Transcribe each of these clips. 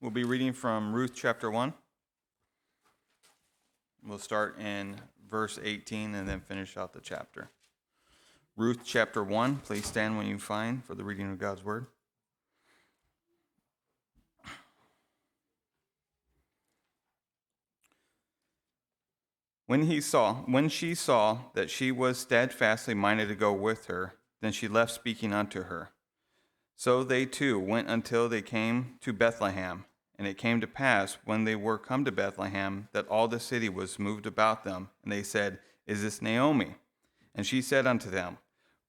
We'll be reading from Ruth chapter 1. We'll start in verse 18 and then finish out the chapter. Ruth chapter 1, please stand when you find for the reading of God's word. When she saw that she was steadfastly minded to go with her, then she left speaking unto her. So they two went until they came to Bethlehem. And it came to pass, when they were come to Bethlehem, that all the city was moved about them. And they said, Is this Naomi? And she said unto them,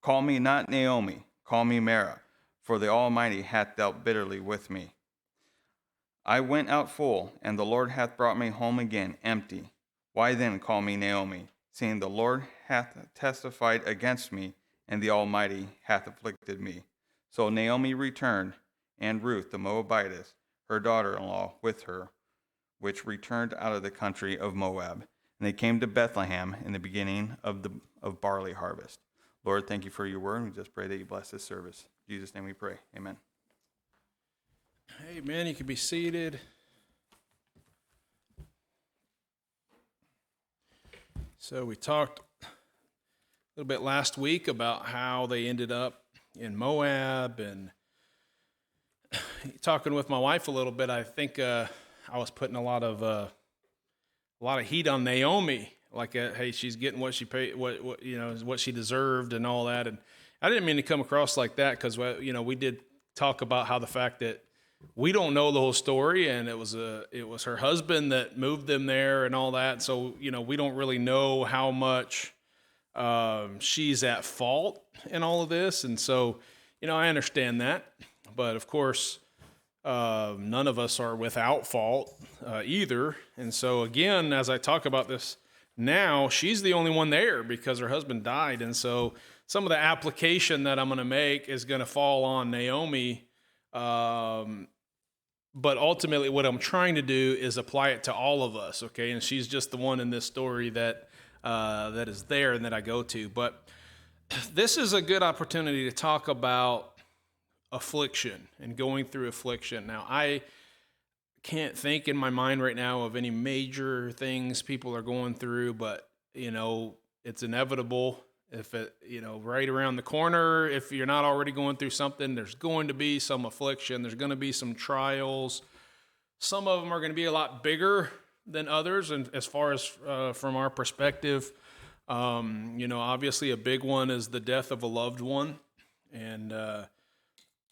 Call me not Naomi, call me Mara, for the Almighty hath dealt bitterly with me. I went out full, and the Lord hath brought me home again empty. Why then call me Naomi, seeing the Lord hath testified against me, and the Almighty hath afflicted me? So Naomi returned, and Ruth the Moabitess, her daughter-in-law, with her, which returned out of the country of Moab. And they came to Bethlehem in the beginning of barley harvest. Lord, thank you for your word. We just pray that you bless this service. In Jesus' name we pray. Amen. Amen. You can be seated. So we talked a little bit last week about how they ended up in Moab, and talking with my wife a little bit, I think I was putting a lot of heat on Naomi, like, hey, she's getting what she paid, what she deserved, and all that. And I didn't mean to come across like that, because we did talk about how the fact that we don't know the whole story, and it was her husband that moved them there and all that. So we don't really know how much she's at fault in all of this, and so I understand that. But of course, none of us are without fault either. And so again, as I talk about this now, she's the only one there because her husband died. And so some of the application that I'm going to make is going to fall on Naomi. But ultimately what I'm trying to do is apply it to all of us. Okay. And she's just the one in this story that is there and that I go to. But this is a good opportunity to talk about affliction and going through affliction. Now, I can't think in my mind right now of any major things people are going through, but it's inevitable. If it, right around the corner, if you're not already going through something, there's going to be some affliction. There's going to be some trials. Some of them are going to be a lot bigger than others, and as far as from our perspective, obviously a big one is the death of a loved one, and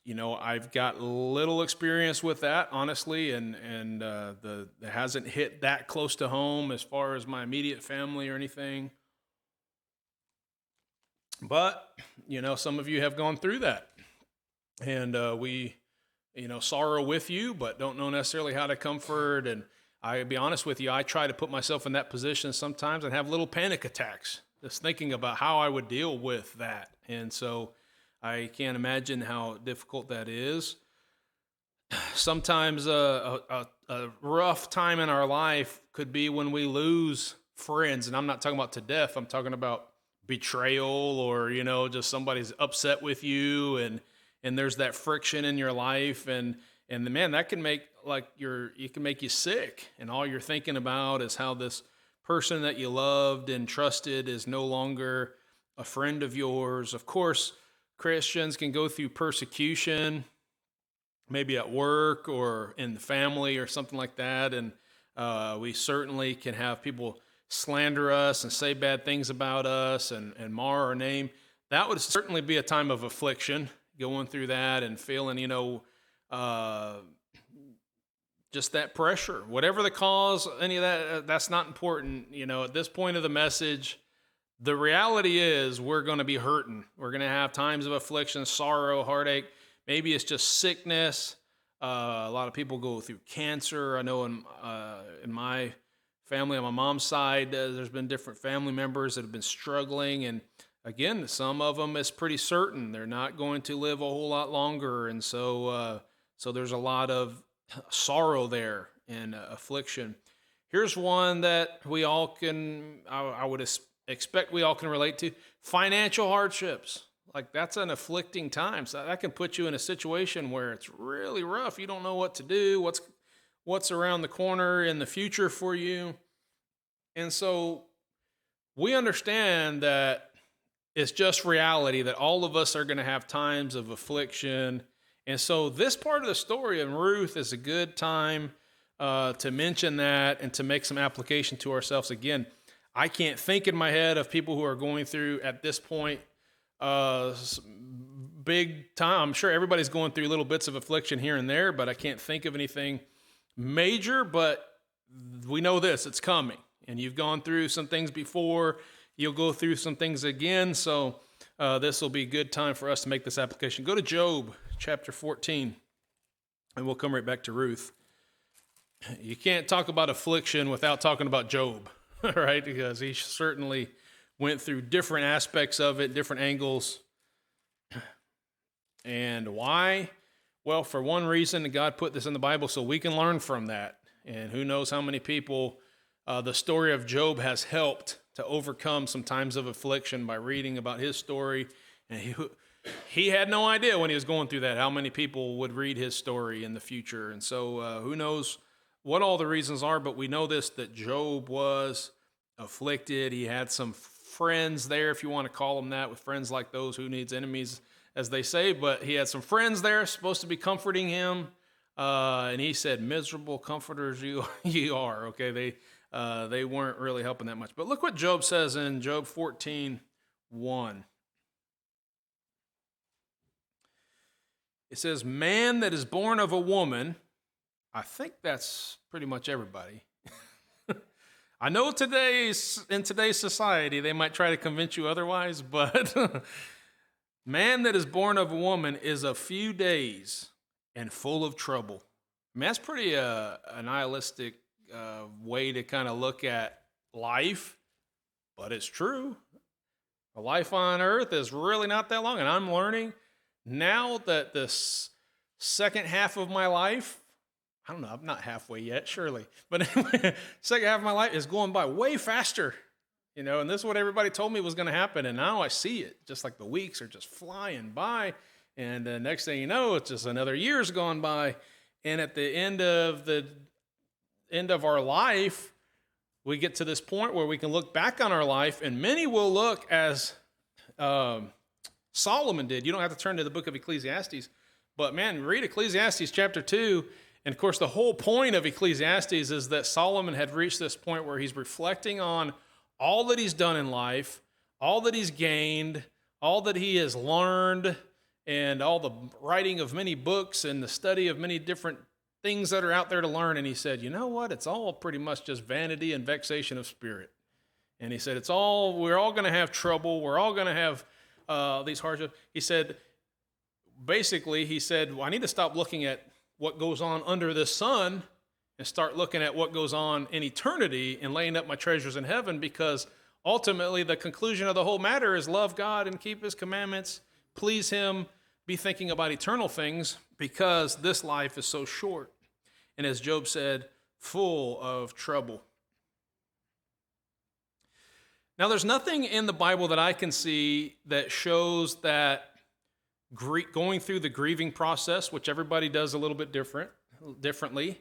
I've got little experience with that, honestly, and it hasn't hit that close to home as far as my immediate family or anything. But some of you have gone through that, and we sorrow with you, but don't know necessarily how to comfort. And I'll be honest with you, I try to put myself in that position sometimes and have little panic attacks, just thinking about how I would deal with that. And so I can't imagine how difficult that is. Sometimes a rough time in our life could be when we lose friends, and I'm not talking about to death. I'm talking about betrayal, or just somebody's upset with you, and there's that friction in your life, and man, that can make it can make you sick, and all you're thinking about is how this person that you loved and trusted is no longer a friend of yours. Of course, Christians can go through persecution, maybe at work or in the family or something like that, and we certainly can have people slander us and say bad things about us and mar our name. That would certainly be a time of affliction, going through that and feeling, just that pressure. Whatever the cause, any of that, that's not important. At this point of the message, the reality is we're going to be hurting. We're going to have times of affliction, sorrow, heartache. Maybe it's just sickness. A lot of people go through cancer. I know in my family, on my mom's side, there's been different family members that have been struggling. And again, some of them is pretty certain they're not going to live a whole lot longer. And so there's a lot of sorrow there and affliction. Here's one that we all can, I would expect we all can relate to: financial hardships. Like, that's an afflicting time. So that can put you in a situation where it's really rough. You don't know what to do, what's around the corner in the future for you. And so we understand that it's just reality that all of us are going to have times of affliction. And so this part of the story of Ruth is a good time to mention that and to make some application to ourselves. Again, I can't think in my head of people who are going through at this point big time. I'm sure everybody's going through little bits of affliction here and there, but I can't think of anything major. But we know this, it's coming. And you've gone through some things before. You'll go through some things again. So this will be a good time for us to make this application. Go to Job chapter 14, and we'll come right back to Ruth. You can't talk about affliction without talking about Job, right? Because he certainly went through different aspects of it, different angles. And why? Well, for one reason, God put this in the Bible so we can learn from that. And who knows how many people the story of Job has helped to overcome some times of affliction by reading about his story. And he had no idea when he was going through that how many people would read his story in the future. And so who knows what all the reasons are, but we know this, that Job was afflicted. He had some friends there, if you want to call them that, with friends like those, who needs enemies, as they say. But he had some friends there supposed to be comforting him. And he said, miserable comforters you are. Okay, they weren't really helping that much. But look what Job says in Job 14:1. It says, man that is born of a woman, I think that's pretty much everybody. I know in today's society, they might try to convince you otherwise, but man that is born of a woman is a few days and full of trouble. I mean, that's pretty a nihilistic way to kind of look at life, but it's true. A life on earth is really not that long, and I'm learning now that this second half of my life, I don't know, I'm not halfway yet, surely, but anyway, second half of my life is going by way faster, and this is what everybody told me was going to happen, and now I see it, just like the weeks are just flying by, and the next thing you know, it's just another year's gone by, and at the end of our life, we get to this point where we can look back on our life, and many will look as Solomon did. You don't have to turn to the book of Ecclesiastes, but man, read Ecclesiastes chapter 2. And of course, the whole point of Ecclesiastes is that Solomon had reached this point where he's reflecting on all that he's done in life, all that he's gained, all that he has learned, and all the writing of many books and the study of many different things that are out there to learn. And he said, you know what? It's all pretty much just vanity and vexation of spirit. And he said, we're all going to have trouble. We're all going to have these hardships. He said, well, I need to stop looking at what goes on under the sun and start looking at what goes on in eternity and laying up my treasures in heaven, because ultimately the conclusion of the whole matter is love God and keep his commandments, please him, be thinking about eternal things, because this life is so short. And as Job said, full of trouble. Now, there's nothing in the Bible that I can see that shows that going through the grieving process, which everybody does a little bit differently,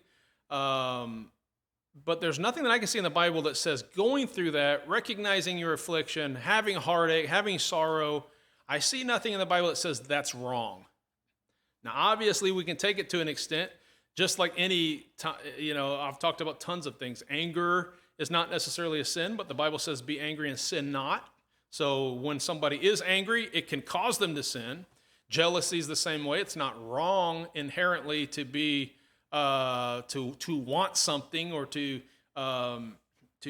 but there's nothing that I can see in the Bible that says going through that, recognizing your affliction, having heartache, having sorrow. I see nothing in the Bible that says that's wrong. Now, obviously, we can take it to an extent, just like I've talked about tons of things. Anger is not necessarily a sin, but the Bible says be angry and sin not. So when somebody is angry, it can cause them to sin. Jealousy is the same way. It's not wrong inherently to be to want something or to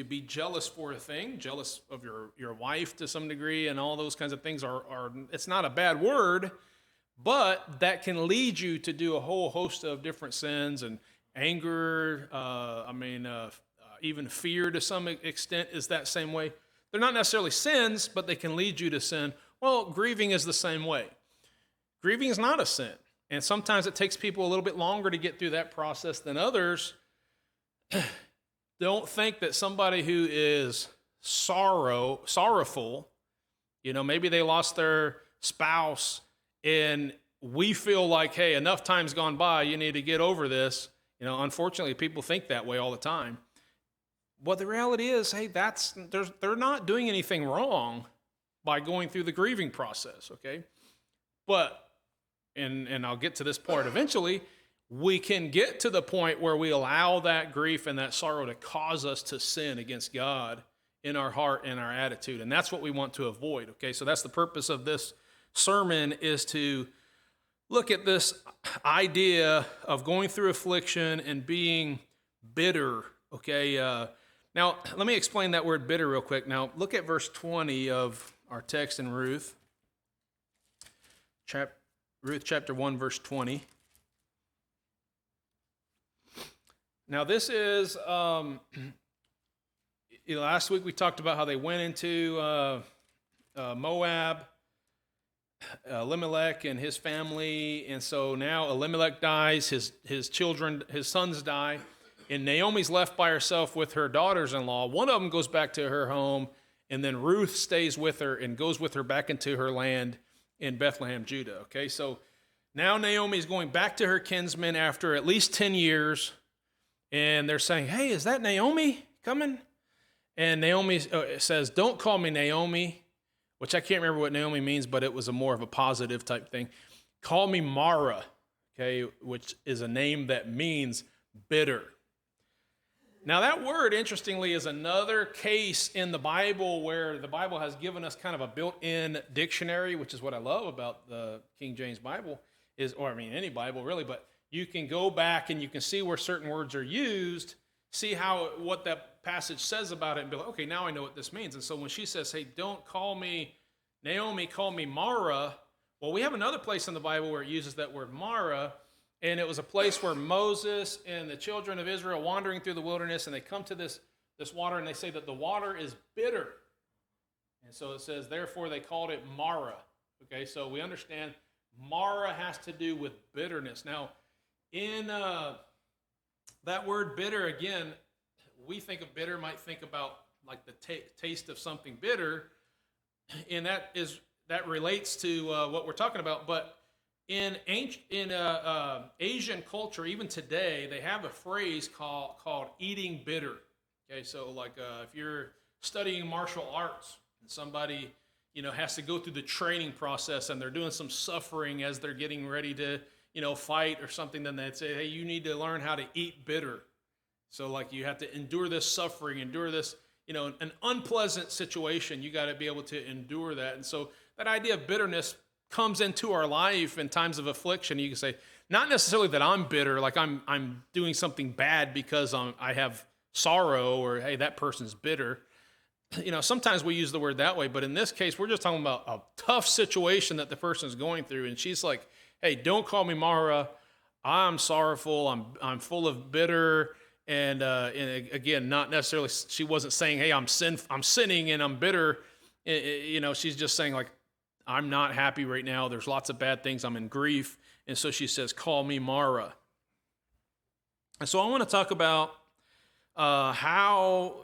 be jealous for a thing, jealous of your wife to some degree, and all those kinds of things are it's not a bad word, but that can lead you to do a whole host of different sins. And anger, even fear to some extent is that same way. They're not necessarily sins, but they can lead you to sin. Well, grieving is the same way. Grieving is not a sin. And sometimes it takes people a little bit longer to get through that process than others. Don't think that somebody who is sorrowful, maybe they lost their spouse, and we feel like, hey, enough time's gone by, you need to get over this. Unfortunately, people think that way all the time. Well, the reality is, hey, they're not doing anything wrong by going through the grieving process, okay? But, and I'll get to this part eventually, we can get to the point where we allow that grief and that sorrow to cause us to sin against God in our heart and our attitude. And that's what we want to avoid, okay? So that's the purpose of this sermon, is to look at this idea of going through affliction and being bitter, okay? Now, let me explain that word bitter real quick. Now, look at verse 20 of our text in Ruth. Ruth chapter 1, verse 20. Now, this is, last week we talked about how they went into Moab, Elimelech and his family, and so now Elimelech dies, his children, his sons die, and Naomi's left by herself with her daughters-in-law. One of them goes back to her home, and then Ruth stays with her and goes with her back into her land in Bethlehem, Judah. Okay, so now Naomi's going back to her kinsmen after at least 10 years, and they're saying, hey, is that Naomi coming? And Naomi says, don't call me Naomi, which I can't remember what Naomi means, but it was a more of a positive type thing. Call me Mara, okay, which is a name that means bitter. Now that word, interestingly, is another case in the Bible where the Bible has given us kind of a built-in dictionary, which is what I love about the King James Bible, any Bible really, but you can go back and you can see where certain words are used, see what that passage says about it, and be like, okay, now I know what this means. And so when she says, hey, don't call me Naomi, call me Mara, well, we have another place in the Bible where it uses that word Mara, and it was a place where Moses and the children of Israel wandering through the wilderness, and they come to this water, and they say that the water is bitter. And so it says, therefore they called it Mara. Okay, so we understand Mara has to do with bitterness. Now, in that word bitter, again, we think of bitter, might think about like the taste of something bitter, and that relates to what we're talking about. But in Asian culture, even today, they have a phrase called eating bitter. Okay, so like if you're studying martial arts and somebody has to go through the training process and they're doing some suffering as they're getting ready to fight or something, then they'd say, hey, you need to learn how to eat bitter. So like you have to endure this suffering, endure this, an unpleasant situation. You got to be able to endure that. And so that idea of bitterness comes into our life in times of affliction. You can say, not necessarily that I'm bitter, like I'm doing something bad because I have sorrow, or hey, that person's bitter. Sometimes we use the word that way, but in this case, we're just talking about a tough situation that the person's going through. And she's like, hey, don't call me Mara. I'm sorrowful. I'm full of bitter. And again, not necessarily, she wasn't saying, hey, I'm sinning and I'm bitter. She's just saying like, I'm not happy right now. There's lots of bad things. I'm in grief. And so she says, call me Mara. And so I want to talk about how,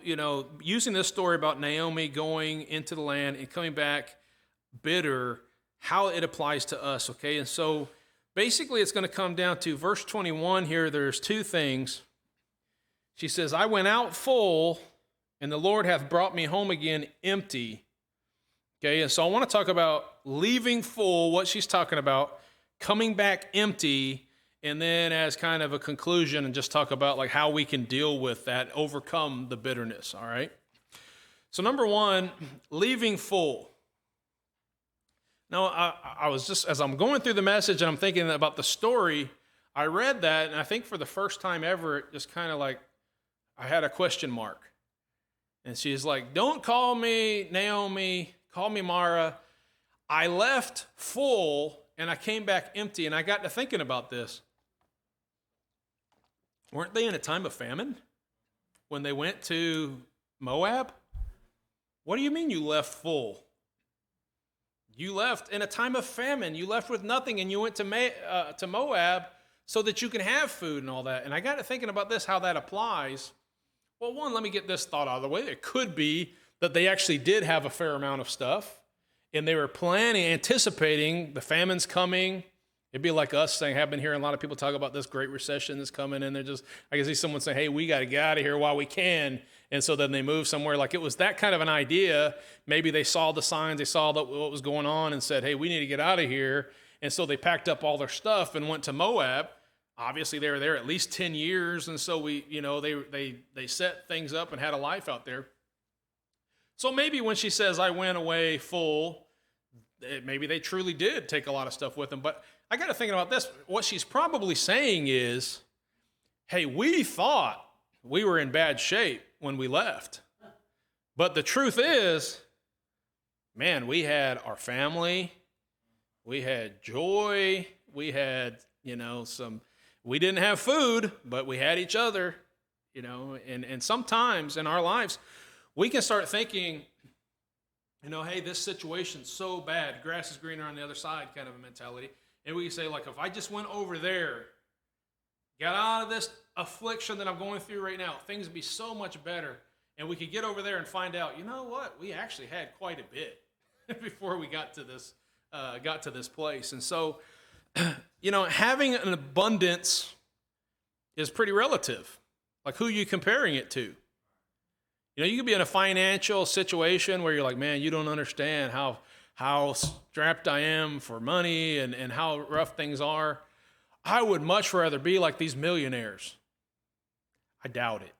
using this story about Naomi going into the land and coming back bitter, how it applies to us, okay? And so basically it's going to come down to verse 21 here. There's two things. She says, I went out full, and the Lord hath brought me home again empty. Okay, and so I want to talk about leaving full, what she's talking about, coming back empty, and then as kind of a conclusion, and just talk about like how we can deal with that, overcome the bitterness, all right? So number one, leaving full. Now, I was just, as I'm going through the message and I'm thinking about the story, I read that, and I think for the first time ever, it just kind of like, I had a question mark. And she's like, don't call me Naomi, call me Mara. I left full and I came back empty. And I got to thinking about this. Weren't they in a time of famine when they went to Moab? What do you mean you left full? You left in a time of famine. You left with nothing and you went to Moab so that you can have food and all that. And I got to thinking about this, how that applies. Well, one, let me get this thought out of the way. It could be that they actually did have a fair amount of stuff, and they were anticipating the famine's coming, It'd be like us saying, I've been hearing a lot of people talk about this great recession that's coming, and I can see someone saying, hey, we got to get out of here while we can. And so then they move somewhere. Like it was that kind of an idea. Maybe they saw the signs, they saw what was going on and said, hey, we need to get out of here. And so they packed up all their stuff and went to Moab. Obviously, they were there at least 10 years. And so they set things up and had a life out there. So maybe when she says, I went away full, maybe they truly did take a lot of stuff with them. But I got to think about this. What she's probably saying is, hey, we thought we were in bad shape when we left. But the truth is, man, we had our family, we had joy, we had, we didn't have food, but we had each other, and sometimes in our lives, we can start thinking, hey, this situation's so bad, grass is greener on the other side kind of a mentality. And we say, like, if I just went over there, got out of this affliction that I'm going through right now, things would be so much better. And we could get over there and find out, you know what? We actually had quite a bit before we got to this place. And so, having an abundance is pretty relative. Like, who are you comparing it to? You could be in a financial situation where you're like, man, you don't understand how strapped I am for money and how rough things are. I would much rather be like these millionaires. I doubt it.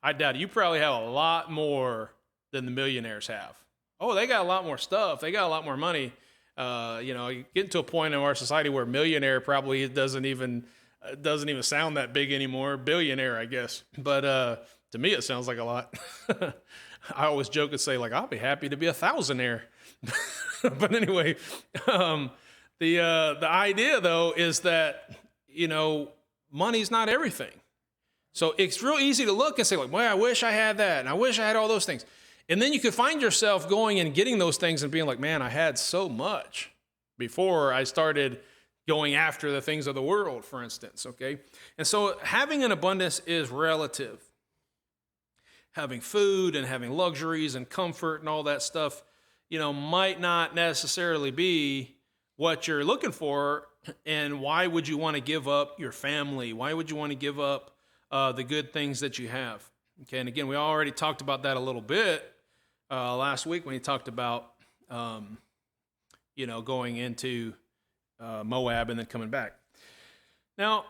I doubt it. You probably have a lot more than the millionaires have. Oh, they got a lot more stuff. They got a lot more money. You get to a point in our society where millionaire probably doesn't even sound that big anymore. Billionaire, I guess. But to me, it sounds like a lot. I always joke and say, like, I'll be happy to be a thousandaire. But anyway, the idea, though, is that, money's not everything. So it's real easy to look and say, like, well, I wish I had that, and I wish I had all those things. And then you could find yourself going and getting those things and being like, man, I had so much before I started going after the things of the world, for instance, okay? And so having an abundance is relative. Having food and having luxuries and comfort and all that stuff, might not necessarily be what you're looking for. And why would you want to give up your family? Why would you want to give up the good things that you have? Okay, and again, we already talked about that a little bit last week when he talked about, going into Moab and then coming back. Now,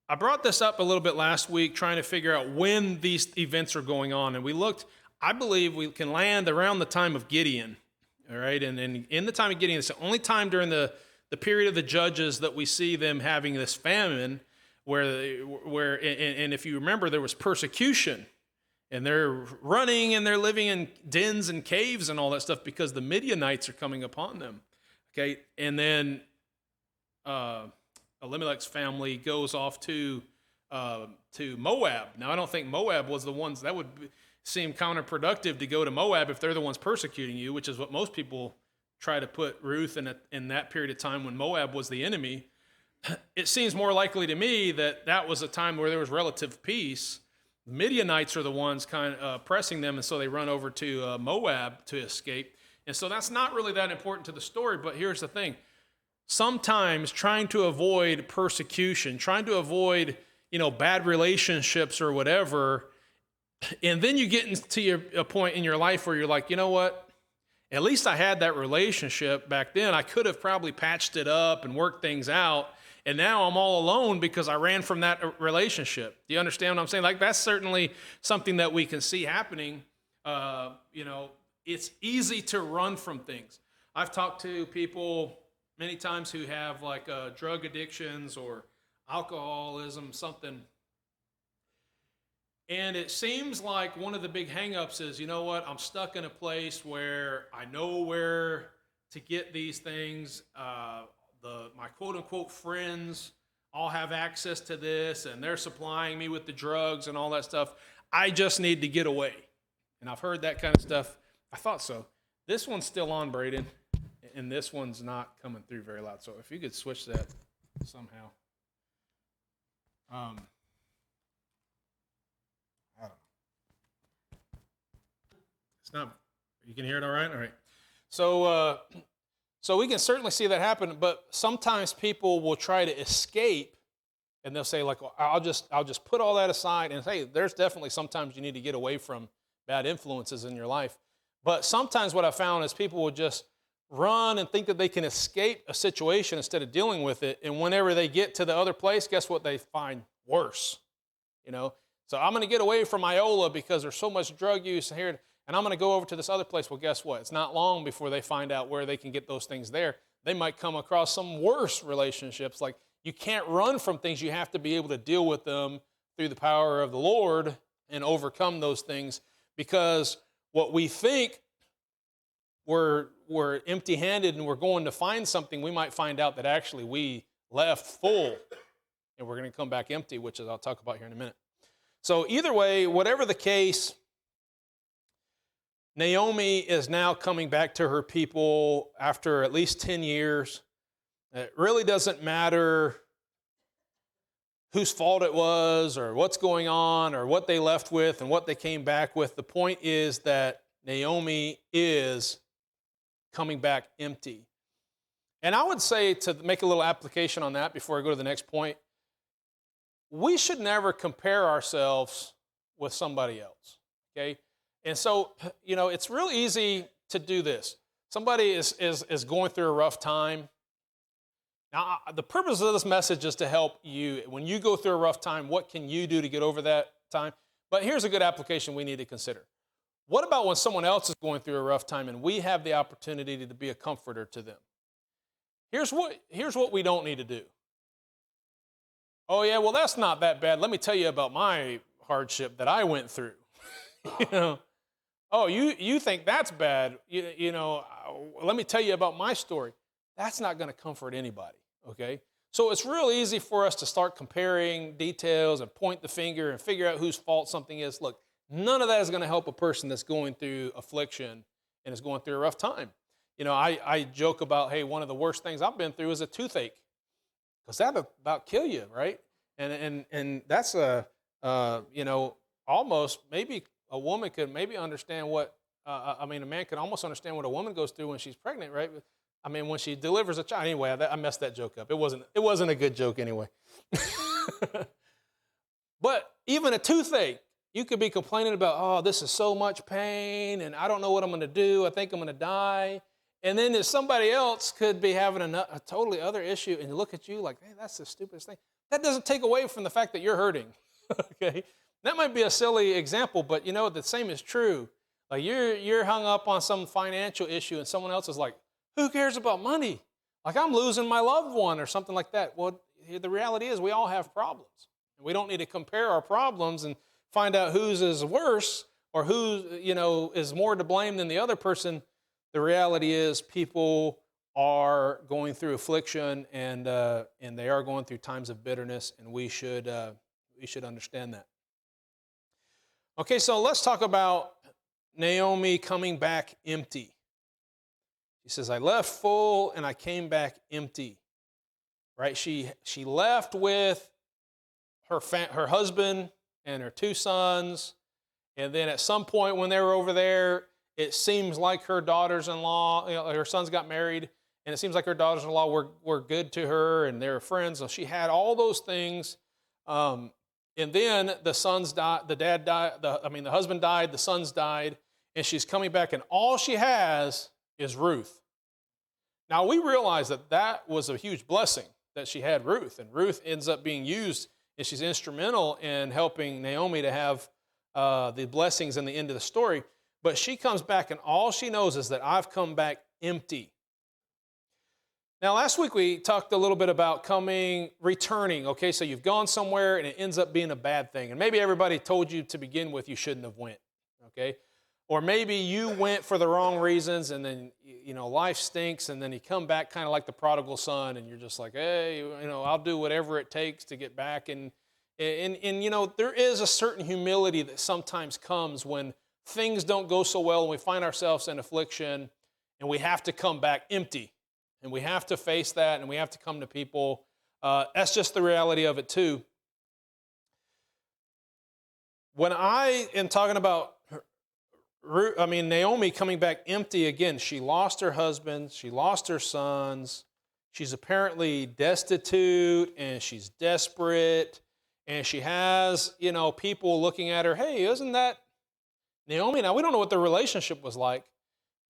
I brought this up a little bit last week, trying to figure out when these events are going on. And we looked, I believe we can land around the time of Gideon. All right. And in the time of Gideon, it's the only time during the period of the judges that we see them having this famine where if you remember, there was persecution and they're running and they're living in dens and caves and all that stuff because the Midianites are coming upon them. Okay. And then, Elimelech's family goes off to Moab. Now, I don't think Moab was the ones that would seem counterproductive to go to Moab if they're the ones persecuting you, which is what most people try to put Ruth in that period of time when Moab was the enemy. It seems more likely to me that was a time where there was relative peace. The Midianites are the ones kind of pressing them, and so they run over to Moab to escape. And so that's not really that important to the story, but here's the thing. Sometimes trying to avoid persecution, trying to avoid, bad relationships or whatever, and then you get into a point in your life where you're like, you know what? At least I had that relationship back then. I could have probably patched it up and worked things out, and now I'm all alone because I ran from that relationship. Do you understand what I'm saying? Like, that's certainly something that we can see happening. It's easy to run from things. I've talked to people many times who have like drug addictions or alcoholism, something. And it seems like one of the big hangups is, you know what, I'm stuck in a place where I know where to get these things. My quote unquote friends all have access to this and they're supplying me with the drugs and all that stuff. I just need to get away. And I've heard that kind of stuff. I thought so. This one's still on, Braden. And this one's not coming through very loud. So if you could switch that somehow. I don't know. It's not, you can hear it all right? All right. So So we can certainly see that happen, but sometimes people will try to escape and they'll say like, well, I'll just put all that aside and hey, there's definitely sometimes you need to get away from bad influences in your life. But sometimes what I found is people will just run and think that they can escape a situation instead of dealing with it. And whenever they get to the other place, guess what they find? Worse. You know, so I'm going to get away from Iola because there's so much drug use here, and I'm going to go over to this other place. Well, guess what? It's not long before they find out where they can get those things there. They might come across some worse relationships. Like, you can't run from things. You have to be able to deal with them through the power of the Lord and overcome those things, because what we think we're empty-handed and we're going to find something, we might find out that actually we left full and we're going to come back empty, which is I'll talk about here in a minute. So either way, whatever the case, Naomi is now coming back to her people after at least 10 years. It really doesn't matter whose fault it was or what's going on or what they left with and what they came back with. The point is that Naomi is coming back empty. And I would say, to make a little application on that before I go to the next point, we should never compare ourselves with somebody else, okay? And so, you know, it's real easy to do this. Somebody is going through a rough time. Now, the purpose of this message is to help you. When you go through a rough time, what can you do to get over that time? But here's a good application we need to consider. What about when someone else is going through a rough time and we have the opportunity to be a comforter to them? Here's what we don't need to do. Oh, yeah, well, that's not that bad. Let me tell you about my hardship that I went through. You know, oh, you think that's bad. You know, let me tell you about my story. That's not going to comfort anybody, okay? So it's real easy for us to start comparing details and point the finger and figure out whose fault something is. Look, none of that is going to help a person that's going through affliction and is going through a rough time. You know, I joke about, hey, one of the worst things I've been through is a toothache, because that'll about kill you, right? And that's you know, almost maybe a woman could maybe understand what, a man could almost understand what a woman goes through when she's pregnant, right? I mean, when she delivers a child. Anyway, I messed that joke up. It wasn't a good joke anyway. But even a toothache, you could be complaining about, oh, this is so much pain, and I don't know what I'm going to do. I think I'm going to die. And then there's somebody else could be having a totally other issue, and look at you like, hey, that's the stupidest thing. That doesn't take away from the fact that you're hurting. Okay, that might be a silly example, but you know the same is true. Like you're hung up on some financial issue, and someone else is like, who cares about money? Like, I'm losing my loved one or something like that. Well, the reality is we all have problems. We don't need to compare our problems and find out whose is worse or who, you know, is more to blame than the other person. The reality is people are going through affliction, and they are going through times of bitterness, and we should understand that. Okay, so let's talk about Naomi coming back empty. She says, I left full and I came back empty. Right? She left with her husband and her 2 sons, and then at some point when they were over there, it seems like her daughters-in-law, you know, her sons got married, and it seems like her daughters-in-law were good to her and they were friends. So she had all those things. And then the sons died, the dad died, the husband died, the sons died, and she's coming back, and all she has is Ruth. Now, we realize that was a huge blessing that she had Ruth, and Ruth ends up being used, and she's instrumental in helping Naomi to have the blessings in the end of the story. But she comes back, and all she knows is that I've come back empty. Now, last week we talked a little bit about returning. Okay, so you've gone somewhere, and it ends up being a bad thing. And maybe everybody told you to begin with you shouldn't have went, okay? Or maybe you went for the wrong reasons, and then, you know, life stinks, and then you come back kind of like the prodigal son, and you're just like, hey, you know, I'll do whatever it takes to get back. And you know, there is a certain humility that sometimes comes when things don't go so well and we find ourselves in affliction, and we have to come back empty, and we have to face that, and we have to come to people. That's just the reality of it too. When I am talking about Naomi coming back empty again. She lost her husband. She lost her sons. She's apparently destitute and she's desperate. And she has, people looking at her, hey, isn't that Naomi? Now, we don't know what their relationship was like.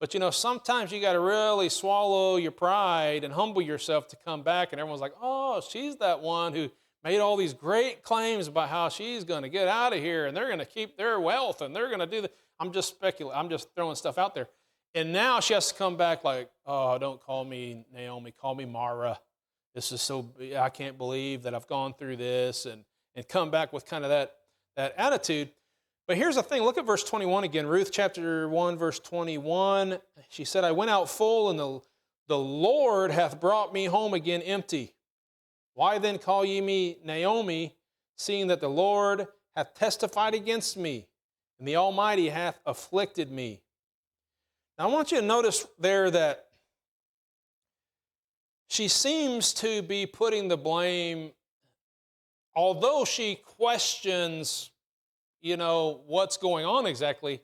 But, sometimes you got to really swallow your pride and humble yourself to come back. And everyone's like, oh, she's that one who made all these great claims about how she's going to get out of here and they're going to keep their wealth and they're going to do that. I'm just speculating. I'm just throwing stuff out there. And now she has to come back like, oh, don't call me Naomi. Call me Mara. This is I can't believe that I've gone through this and come back with kind of that attitude. But here's the thing. Look at verse 21 again. Ruth chapter 1, verse 21. She said, I went out full, and the Lord hath brought me home again empty. Why then call ye me Naomi, seeing that the Lord hath testified against me, and the Almighty hath afflicted me? Now I want you to notice there that she seems to be putting the blame, although she questions what's going on exactly,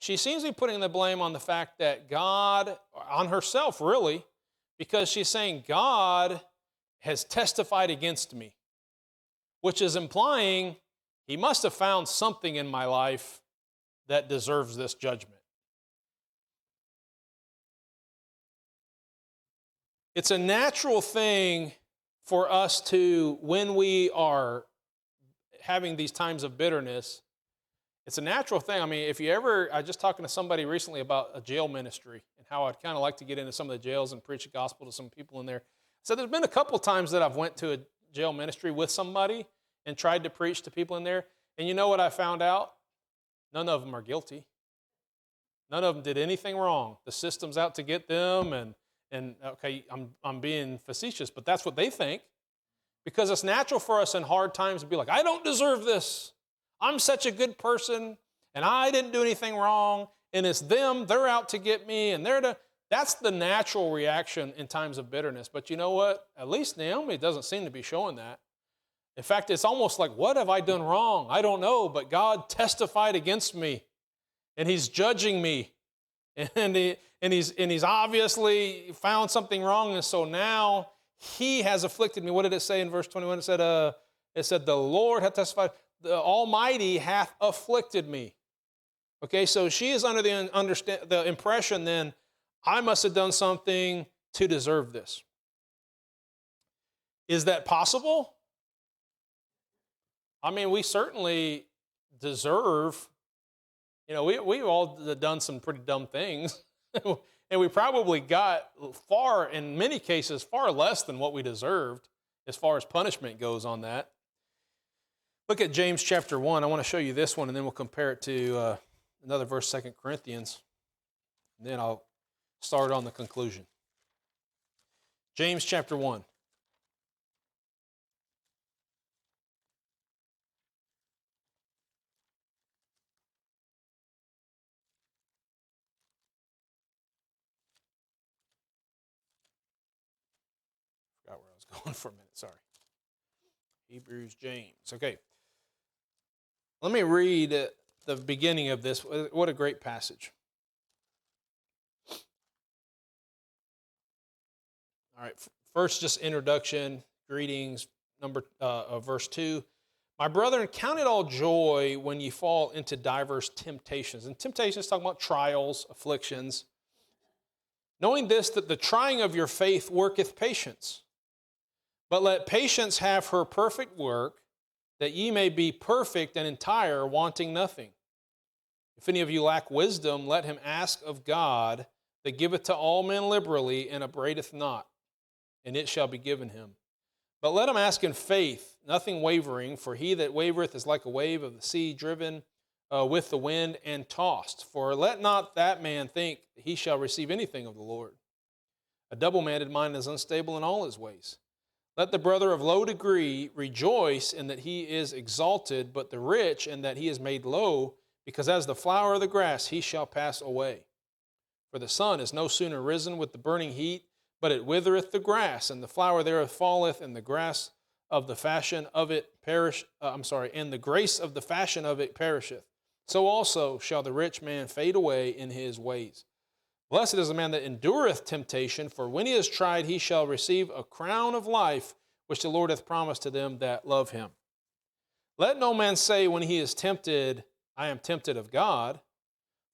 she seems to be putting the blame on the fact that God, on herself really, because she's saying God has testified against me, which is implying he must have found something in my life that deserves this judgment. It's a natural thing for us to, when we are having these times of bitterness, it's a natural thing. I mean, I was just talking to somebody recently about a jail ministry and how I'd kind of like to get into some of the jails and preach the gospel to some people in there. So there's been a couple times that I've went to a jail ministry with somebody and tried to preach to people in there. And you know what I found out? None of them are guilty. None of them did anything wrong. The system's out to get them, and okay, I'm being facetious, but that's what they think. Because it's natural for us in hard times to be like, I don't deserve this. I'm such a good person, and I didn't do anything wrong, and it's them, they're out to get me, and that's the natural reaction in times of bitterness. But you know what? At least Naomi doesn't seem to be showing that. In fact, it's almost like, what have I done wrong? I don't know, but God testified against me, and he's judging me, and he's obviously found something wrong, and so now he has afflicted me. What did it say in verse 21? It said, the Lord hath testified, the Almighty hath afflicted me. Okay, so she is under the impression then, I must have done something to deserve this. Is that possible? I mean, we certainly deserve, we've all done some pretty dumb things. And we probably got in many cases, far less than what we deserved as far as punishment goes on that. Look at James chapter 1. I want to show you this one, and then we'll compare it to another verse, 2 Corinthians. And then I'll start on the conclusion. James chapter 1. Forgot where I was going for a minute, sorry. Hebrews, James. Okay. Let me read the beginning of this. What a great passage. All right. First, just introduction, greetings. Verse 2. My brethren, count it all joy when ye fall into diverse temptations. And temptations talking about trials, afflictions. Knowing this, that the trying of your faith worketh patience. But let patience have her perfect work, that ye may be perfect and entire, wanting nothing. If any of you lack wisdom, let him ask of God, that giveth to all men liberally, and upbraideth not, and it shall be given him. But let him ask in faith, nothing wavering, for he that wavereth is like a wave of the sea, driven with the wind and tossed. For let not that man think that he shall receive anything of the Lord. A double-minded mind is unstable in all his ways. Let the brother of low degree rejoice in that he is exalted, but the rich in that he is made low, because as the flower of the grass he shall pass away. For the sun is no sooner risen with the burning heat, but it withereth the grass, and the flower thereof falleth, and the grace of the fashion of it and the grace of the fashion of it perisheth. so also shall the rich man fade away in his ways. Blessed is the man that endureth temptation, for when he is tried, he shall receive a crown of life, which the Lord hath promised to them that love him. Let no man say when he is tempted, I am tempted of God.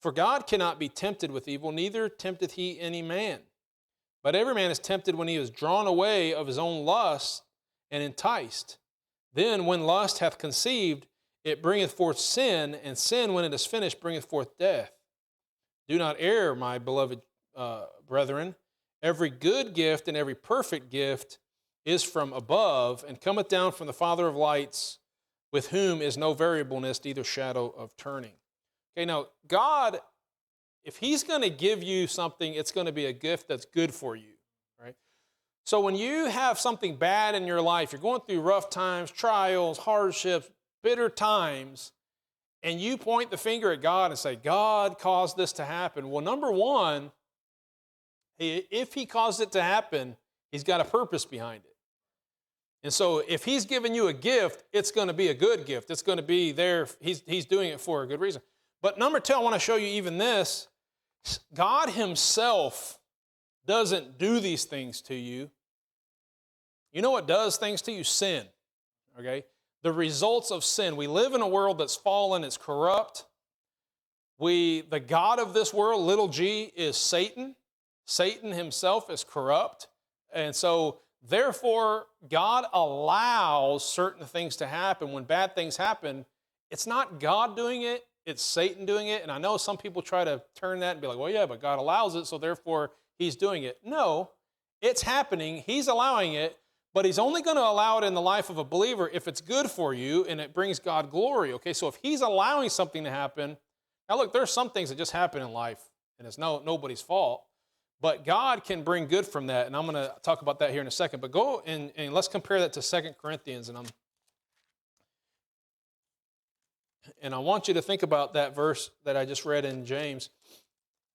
For God cannot be tempted with evil, neither tempteth he any man. But every man is tempted when he is drawn away of his own lust and enticed. Then when lust hath conceived, it bringeth forth sin, and sin, when it is finished, bringeth forth death. Do not err, my beloved brethren. Every good gift and every perfect gift is from above, and cometh down from the Father of lights, with whom is no variableness, neither shadow of turning. Okay, now, God, if he's going to give you something, it's going to be a gift that's good for you, right? So when you have something bad in your life, you're going through rough times, trials, hardships, bitter times, and you point the finger at God and say, God caused this to happen. Well, number one, if he caused it to happen, he's got a purpose behind it. And so if he's given you a gift, it's going to be a good gift. It's going to be there. He's doing it for a good reason. But number two, I want to show you even this. God himself doesn't do these things to you. You know what does things to you? Sin. Okay? The results of sin. We live in a world that's fallen, it's corrupt. The God of this world, little g, is Satan. Satan himself is corrupt. And so, therefore, God allows certain things to happen. When bad things happen, it's not God doing it, it's Satan doing it. And I know some people try to turn that and be like, well, yeah, but God allows it, so therefore he's doing it. No, it's happening. He's allowing it, but he's only going to allow it in the life of a believer if it's good for you and it brings God glory. Okay, so if he's allowing something to happen, now look, there's some things that just happen in life, and it's nobody's fault. But God can bring good from that, and I'm going to talk about that here in a second. But go and let's compare that to 2 Corinthians, and I want you to think about that verse that I just read in James.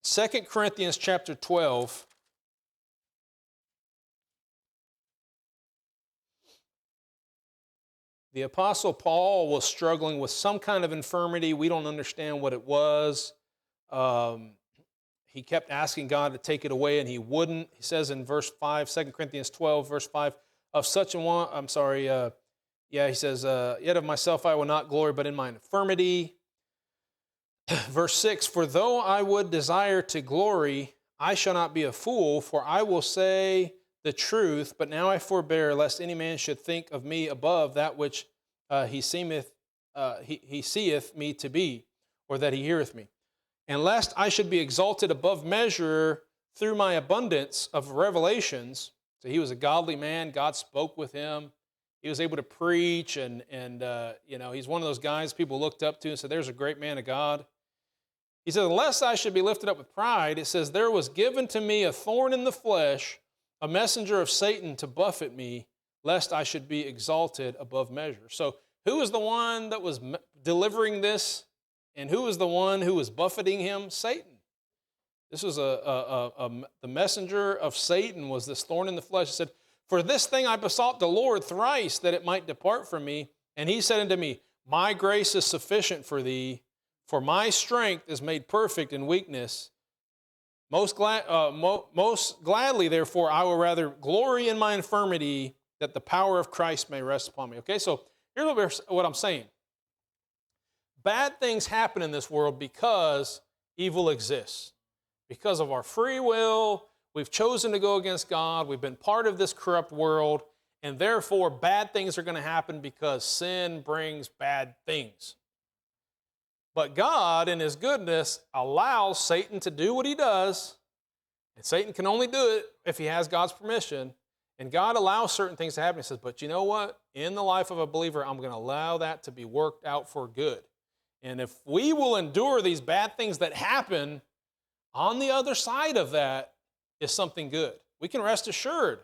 2 Corinthians chapter 12. The Apostle Paul was struggling with some kind of infirmity. We don't understand what it was. He kept asking God to take it away, and he wouldn't. He says in verse 5, 2 Corinthians 12, verse 5, of such a one, he says, yet of myself I will not glory, but in my infirmity. Verse 6, for though I would desire to glory, I shall not be a fool, for I will say the truth, but now I forbear, lest any man should think of me above that which he seeth me to be, or that he heareth me. And lest I should be exalted above measure through my abundance of revelations. So he was a godly man. God spoke with him. He was able to preach, and he's one of those guys people looked up to and said, there's a great man of God. He says, unless I should be lifted up with pride, it says, there was given to me a thorn in the flesh, a messenger of Satan to buffet me, lest I should be exalted above measure. So who was the one that was delivering this? And who was the one who was buffeting him? Satan. This was the messenger of Satan was this thorn in the flesh. He said, for this thing I besought the Lord thrice, that it might depart from me. And he said unto me, my grace is sufficient for thee, for my strength is made perfect in weakness. Most gladly, therefore, I will rather glory in my infirmity, that the power of Christ may rest upon me. Okay, so here's what I'm saying. Bad things happen in this world because evil exists. Because of our free will, we've chosen to go against God, we've been part of this corrupt world, and therefore bad things are going to happen because sin brings bad things. But God, in his goodness, allows Satan to do what he does, and Satan can only do it if he has God's permission, and God allows certain things to happen. He says, but you know what? In the life of a believer, I'm going to allow that to be worked out for good. And if we will endure these bad things that happen, on the other side of that is something good. We can rest assured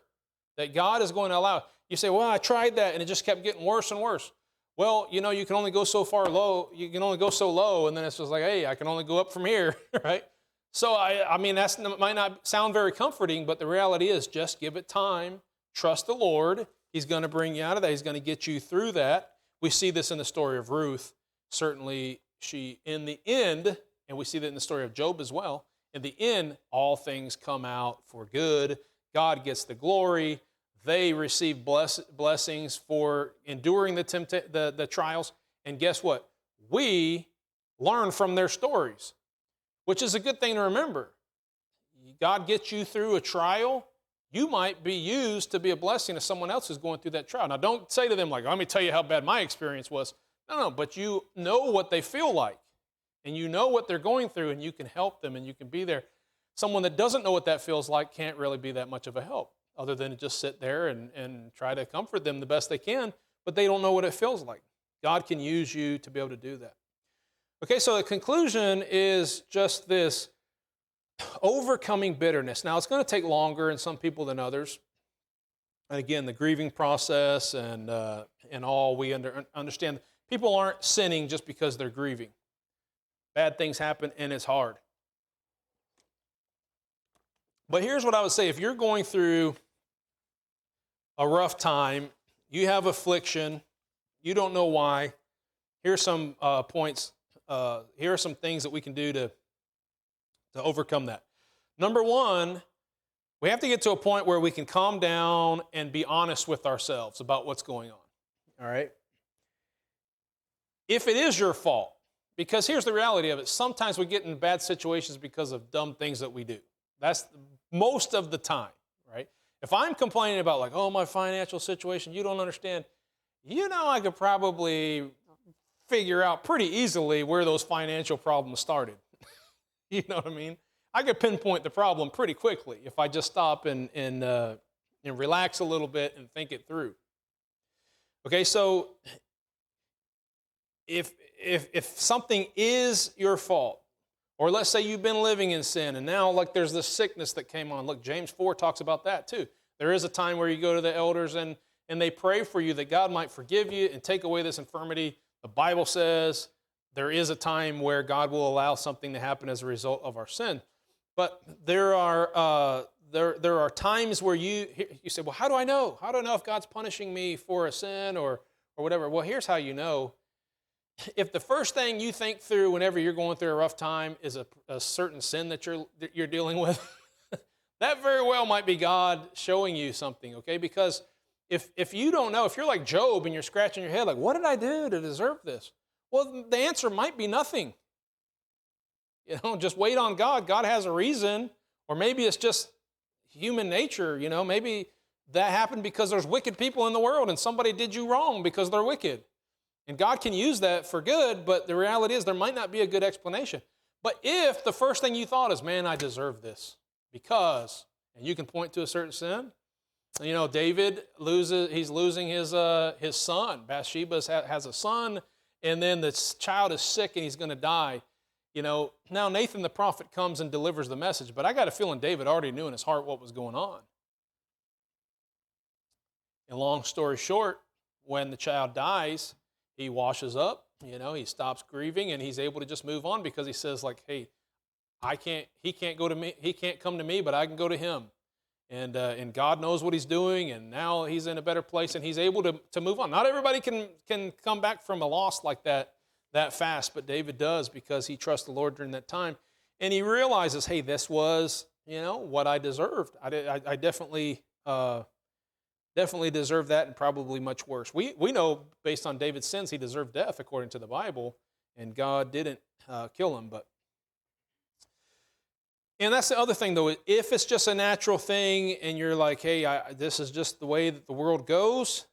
that God is going to allow. You say, well, I tried that and it just kept getting worse and worse. Well, you can only go so far low. You can only go so low, and then it's just like, hey, I can only go up from here, right? So, I mean, that might not sound very comforting, but the reality is just give it time. Trust the Lord. He's going to bring you out of that. He's going to get you through that. We see this in the story of Ruth. Certainly, in the end, and we see that in the story of Job as well, in the end, all things come out for good. God gets the glory. They receive blessings for enduring the trials. And guess what? We learn from their stories, which is a good thing to remember. God gets you through a trial. You might be used to be a blessing to someone else who's going through that trial. Now, don't say to them, like, let me tell you how bad my experience was. No, but you know what they feel like, and you know what they're going through, and you can help them, and you can be there. Someone that doesn't know what that feels like can't really be that much of a help, other than to just sit there and try to comfort them the best they can, but they don't know what it feels like. God can use you to be able to do that. Okay, so the conclusion is just this: overcoming bitterness. Now, it's going to take longer in some people than others. And again, the grieving process and all, we understand people aren't sinning just because they're grieving. Bad things happen, and it's hard. But here's what I would say. If you're going through a rough time, you have affliction, you don't know why, here's some points. Here are some things that we can do to overcome that. Number one, we have to get to a point where we can calm down and be honest with ourselves about what's going on. All right? If it is your fault, because here's the reality of it. Sometimes we get in bad situations because of dumb things that we do. That's most of the time, right? If I'm complaining about, like, oh, my financial situation, you don't understand, I could probably figure out pretty easily where those financial problems started. You know what I mean? I could pinpoint the problem pretty quickly if I just stop and relax a little bit and think it through. Okay, so if something is your fault, or let's say you've been living in sin and now, like, there's this sickness that came on. Look, James 4 talks about that too. There is a time where you go to the elders and they pray for you that God might forgive you and take away this infirmity. The Bible says there is a time where God will allow something to happen as a result of our sin. But there are times where you say, well, how do I know? How do I know if God's punishing me for a sin or whatever? Well, here's how you know. If the first thing you think through whenever you're going through a rough time is a certain sin that you're dealing with, that very well might be God showing you something, okay? Because if you don't know, if you're like Job and you're scratching your head like, what did I do to deserve this? Well, the answer might be nothing. Just wait on God. God has a reason. Or maybe it's just human nature, maybe that happened because there's wicked people in the world and somebody did you wrong because they're wicked. And God can use that for good, but the reality is there might not be a good explanation. But if the first thing you thought is, man, I deserve this because, and you can point to a certain sin. David he's losing his son. Bathsheba has a son, and then this child is sick and he's going to die. Now Nathan the prophet comes and delivers the message, but I got a feeling David already knew in his heart what was going on. And long story short, when the child dies, he washes up, he stops grieving, and he's able to just move on because he says, like, hey, he can't come to me, but I can go to him. And God knows what he's doing, and now he's in a better place, and he's able to move on. Not everybody can come back from a loss like that fast, but David does because he trusts the Lord during that time. And he realizes, hey, this was, what I deserved. I definitely deserved that, and probably much worse. We know based on David's sins he deserved death according to the Bible, and God didn't kill him. And that's the other thing, though. If it's just a natural thing and you're like, hey, this is just the way that the world goes,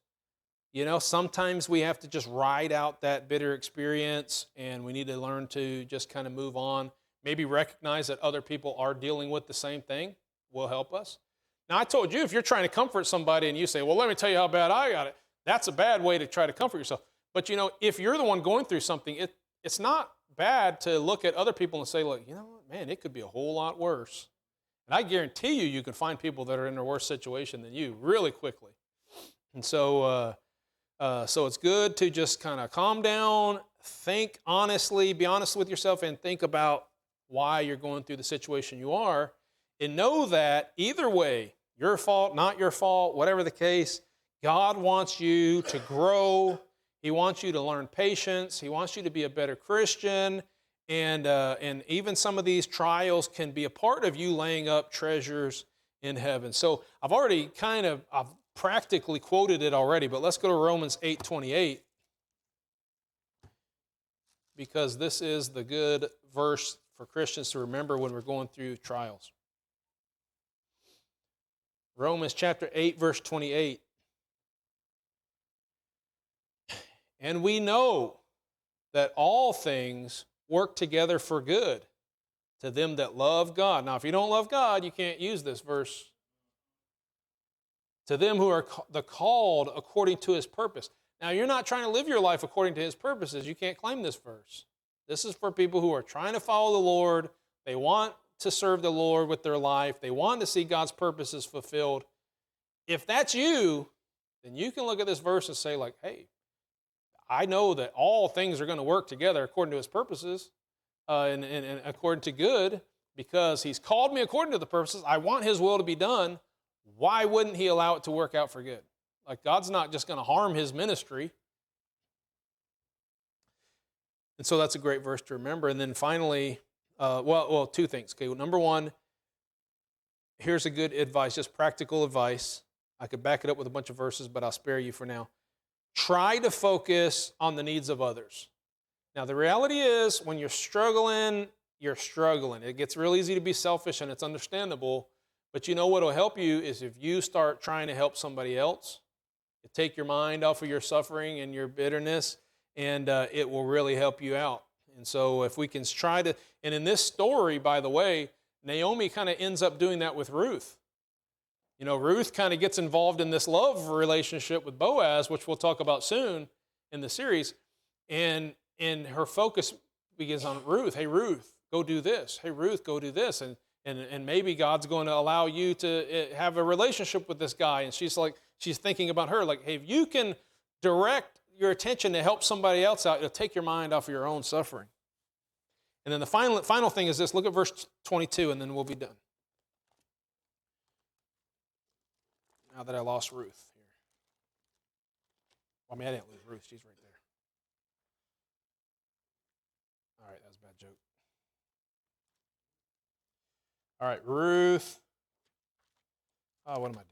sometimes we have to just ride out that bitter experience, and we need to learn to just kind of move on. Maybe recognize that other people are dealing with the same thing will help us. Now, I told you, if you're trying to comfort somebody and you say, well, let me tell you how bad I got it, that's a bad way to try to comfort yourself. But, if you're the one going through something, it's not bad to look at other people and say, look, you know what, man, it could be a whole lot worse. And I guarantee you can find people that are in a worse situation than you really quickly. And so it's good to just kind of calm down, think honestly, be honest with yourself, and think about why you're going through the situation you are, and know that either way, your fault, not your fault, whatever the case, God wants you to grow He wants you to learn patience. He wants you to be a better Christian. And even some of these trials can be a part of you laying up treasures in heaven. So I've practically quoted it already, but let's go to Romans 8:28, because this is the good verse for Christians to remember when we're going through trials. Romans chapter 8, verse 28. And we know that all things work together for good to them that love God. Now, if you don't love God, you can't use this verse. To them who are the called according to his purpose. Now, you're not trying to live your life according to his purposes. You can't claim this verse. This is for people who are trying to follow the Lord. They want to serve the Lord with their life. They want to see God's purposes fulfilled. If that's you, then you can look at this verse and say, like, hey, I know that all things are going to work together according to his purposes and according to good, because he's called me according to the purposes. I want his will to be done. Why wouldn't he allow it to work out for good? Like, God's not just going to harm his ministry. And so that's a great verse to remember. And then finally, two things. Okay, well, number one, here's a good advice, just practical advice. I could back it up with a bunch of verses, but I'll spare you for now. Try to focus on the needs of others. Now, the reality is, when you're struggling, you're struggling. It gets real easy to be selfish, and it's understandable. But you know what will help you is if you start trying to help somebody else. You take your mind off of your suffering and your bitterness, and it will really help you out. And so if we can try to, and in this story, by the way, Naomi kind of ends up doing that with Ruth. You know, Ruth kind of gets involved in this love relationship with Boaz, which we'll talk about soon in the series, and her focus begins on Ruth. Hey, Ruth, go do this. Hey, Ruth, go do this. And maybe God's going to allow you to have a relationship with this guy. And she's thinking about her, like, hey, if you can direct your attention to help somebody else out, it'll take your mind off of your own suffering. And then the final thing is this. Look at verse 22, and then we'll be done. Now that I lost Ruth here. Well, I mean, I didn't lose Ruth. She's right there. All right, that was a bad joke. All right, Ruth. Oh, what am I doing?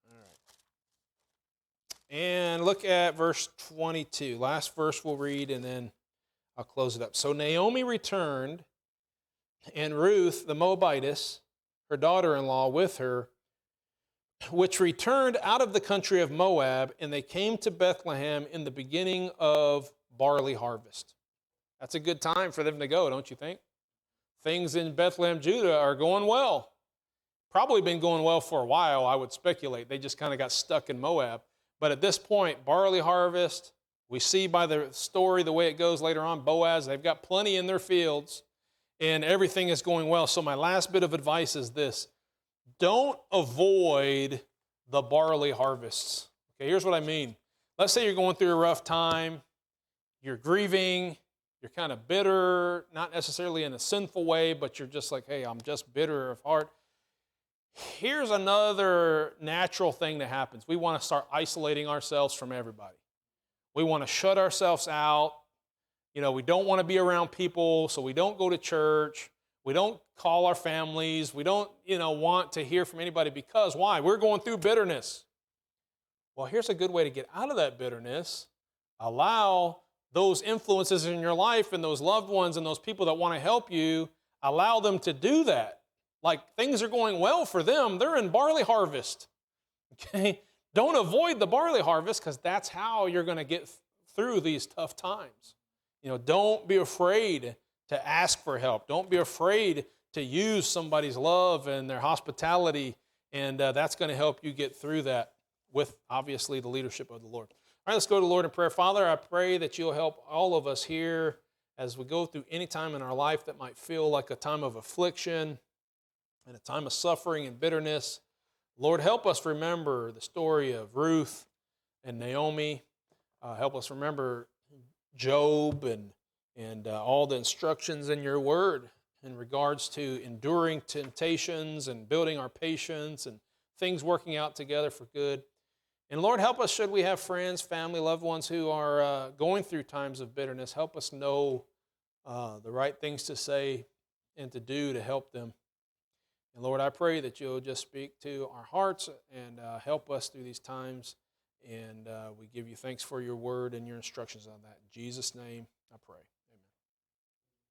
All right. And look at verse 22. Last verse we'll read, and then I'll close it up. So Naomi returned, and Ruth, the Moabitess, her daughter-in-law, with her, which returned out of the country of Moab, and they came to Bethlehem in the beginning of barley harvest. That's a good time for them to go, don't you think? Things in Bethlehem, Judah are going well. Probably been going well for a while, I would speculate. They just kind of got stuck in Moab. But at this point, barley harvest, we see by the story, the way it goes later on, Boaz, they've got plenty in their fields, and everything is going well. So my last bit of advice is this. Don't avoid the barley harvests. Okay, here's what I mean. Let's say you're going through a rough time, you're grieving, you're kind of bitter, not necessarily in a sinful way, but you're just like, hey, I'm just bitter of heart. Here's another natural thing that happens. We want to start isolating ourselves from everybody. We want to shut ourselves out. You know, we don't want to be around people, so we don't go to church. We don't call our families. We don't, want to hear from anybody because why? We're going through bitterness. Well, here's a good way to get out of that bitterness. Allow those influences in your life and those loved ones and those people that want to help you, allow them to do that. Like, things are going well for them. They're in barley harvest. Okay? Don't avoid the barley harvest, because that's how you're going to get through these tough times. Don't be afraid to ask for help. Don't be afraid to use somebody's love and their hospitality, and that's going to help you get through that with, obviously, the leadership of the Lord. All right, let's go to the Lord in prayer. Father, I pray that you'll help all of us here as we go through any time in our life that might feel like a time of affliction and a time of suffering and bitterness. Lord, help us remember the story of Ruth and Naomi. Help us remember Job and all the instructions in your word in regards to enduring temptations and building our patience and things working out together for good. And Lord, help us should we have friends, family, loved ones who are going through times of bitterness. Help us know the right things to say and to do to help them. And Lord, I pray that you'll just speak to our hearts and help us through these times. And we give you thanks for your word and your instructions on that. In Jesus' name, I pray.